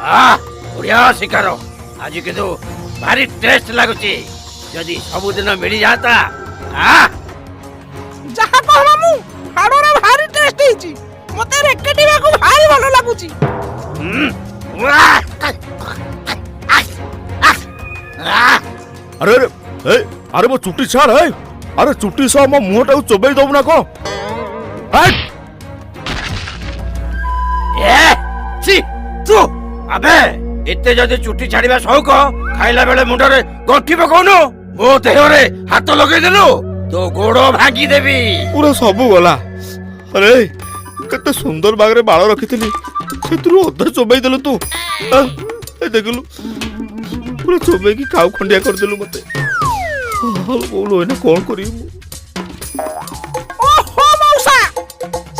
बढ़िया शिकार आज किंतु भारी टेस्ट लगुची जदि सबुदिन मिल जाता जहा कहला मु हाडोरा भारी टेस्ट हिची मते रेकेटिवा को भारी भलो लागुची अरे अरे अरे वो चुट्टी छाड़ है अरे चुट्टी सा मो मुंहटा चोबई दब ना को तू अबे एते जदि चुट्टी छाड़िबा शौक खाइला बेले मुंडरे गंठी पकाउनु मो देहरे हाथ लगे देलु तो गोड़ो भागी देबी पूरा सब गला अरे कते सुंदर बागरे बाळ रखिथिली सेतरु अधे चोबई देलु तू ए देखलु पूरा चोबई की खाउ खंडिया कर देलु मते बोलो एने कोन करी